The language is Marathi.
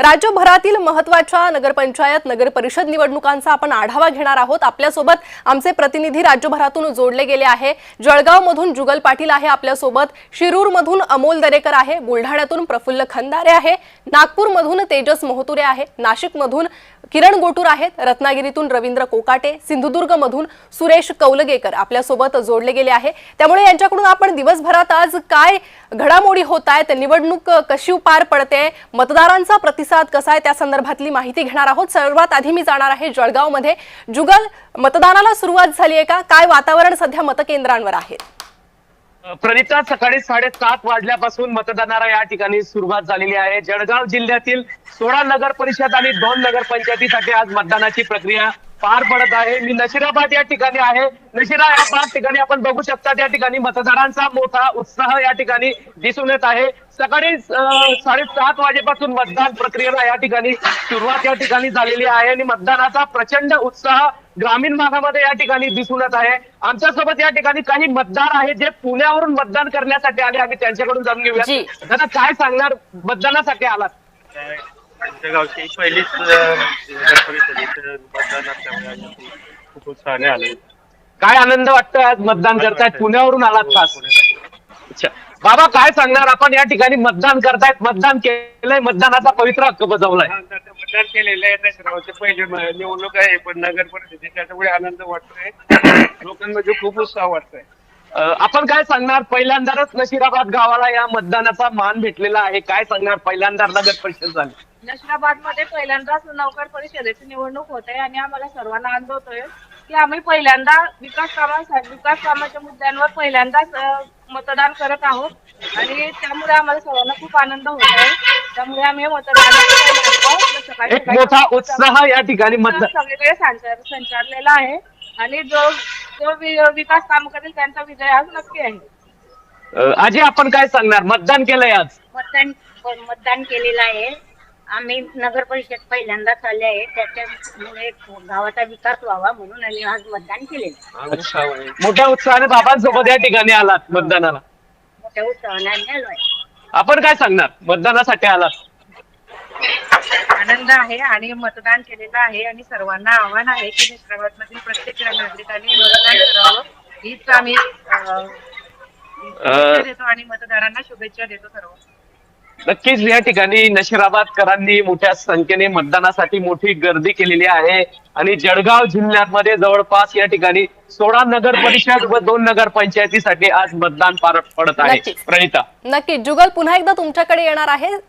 राज्यभरातील महत्त्वाच्या नगरपंचायत नगरपरिषद निवडणुकांचा आपण आढावा घेणार आहोत। आपल्यासोबत आमचे प्रतिनिधी राज्यभरातून जोडले गेले आहे। जळगावमधून जुगल पाटील आहे आपल्यासोबत, शिरूरमधून अमोल दरेकर आहे, बुलढाण्यातून प्रफुल्ल खंदारे आहे, नागपूरमधून तेजस मोहतुरे आहे, नाशिकमधून किरण गोटूर आहेत, रत्नागिरीतून रवींद्र कोकाटे, सिंधुदुर्गमधून सुरेश कौलगेकर आपल्यासोबत जोडले गेले आहे। त्यामुळे यांच्याकडून आपण दिवसभरात आज काय घडामोडी होत आहेत, निवडणूक कशी पार पडते, मतदारांचा प्रतिसाद कसा आहे त्या संदर्भातली माहिती घेणार आहोत। सर्वात आधी मी जाणार आहे जळगावमध्ये। जुगल, मतदानाला सुरुवात झाली आहे का? काय वातावरण सध्या मतकेंद्रांवर आहे? प्रणिता, सकाळी 7:30 वाजल्यापासून मतदानाला या ठिकाणी सुरुवात झालेली आहे। जळगाव जिल्ह्यातील 16 नगर परिषद आणि 2 नगरपंचायतीसाठी आज मतदानाची प्रक्रिया पार पडत आहे। मी नशिराबाद या ठिकाणी आहे। नशिराबाद ठिकाणी आपण बघू शकता, त्या ठिकाणी मतदारांचा मोठा उत्साह या ठिकाणी दिसून येत आहे। सकाळी 7:30 वाजेपासून मतदान प्रक्रियेला या ठिकाणी सुरुवात या ठिकाणी झालेली आहे आणि मतदानाचा प्रचंड उत्साह ग्रामीण भागामध्ये या ठिकाणी दिसून येत आहे। आमच्यासोबत या ठिकाणी काही मतदार आहेत जे पुण्यावरून मतदान करण्यासाठी आले। आम्ही त्यांच्याकडून जाणून घेऊया, दादा काय सांगणार, मतदानासाठी आलात? आमच्या गावची पहिलीच नगरपरिषदेचं मतदान असल्यामुळे खूप उत्साहाने आले। काय आनंद वाटतोय आज मतदान करतायत, पुण्यावरून आलात खास? अच्छा बाबा, काय सांगणार, आपण या ठिकाणी मतदान करतायत, मतदान केलंय, मतदानाचा पवित्र हक्क बजावलाय? मतदान केलेलं आहे, नशिराबादचे पहिले निवडणूक आहे, पण नगर परिषदेची त्याच्यामुळे आनंद वाटतोय, लोकांमध्ये खूप उत्साह वाटतोय। आपण काय सांगणार, पहिल्यांदाच नशिराबाद गावाला या मतदानाचा मान भेटलेला आहे, काय सांगणार, पहिल्यांदा नगर परिषद झाली? नशिराबाद मध्ये पहिल्यांदाच नगर परिषदेची निवडणूक होते आणि आम्हाला सर्वांना आनंद होतोय की आम्ही पहिल्यांदा विकास कामाच्या मुद्द्यांवर पहिल्यांदाच मतदान करत आहोत आणि त्यामुळे आम्हाला सर्वांना खूप आनंद होत आहे। त्यामुळे आम्ही मतदानाचा एक मोठा उत्साह या ठिकाणी सगळीकडे संचारलेला आहे आणि जो विकास काम करेल त्यांचा विजय आज नक्की आहे। आजी, आपण काय सांगणार, मतदान केलंय आज? मतदान केलेलं आहे आम्ही। नगर परिषद पहिल्यांदाच आले आहे, त्याच्यामुळे गावाचा विकास व्हावा म्हणून आम्ही आज मतदान केलेलं। मोठ्या उत्साहाने बाबांसोबत या ठिकाणी आलात मतदानाला? मोठ्या उत्साहाने आम्ही आलोय। आपण काय सांगणार, मतदानासाठी आलात? आनंद आहे आणि मतदान केलेलं आहे आणि सर्वांना आव्हान आहे की नशिराबाद मधील प्रत्येक नागरिकांनी मतदान करावं, हीच आम्ही देतो आणि मतदारांना शुभेच्छा देतो सर्व। नक्कीच या ठिकाणी नशिराबादकरांनी मोठ्या संख्येने मतदानासाठी मोठी गर्दी केलेली आहे आणि जळगाव जिल्ह्यामध्ये जवळपास या ठिकाणी 16 नगर परिषद व 2 नगर पंचायतीसाठी आज मतदान पार पडत आहे। प्रणिता, नक्की जुगल, पुन्हा एकदा तुमच्याकडे येणार आहे।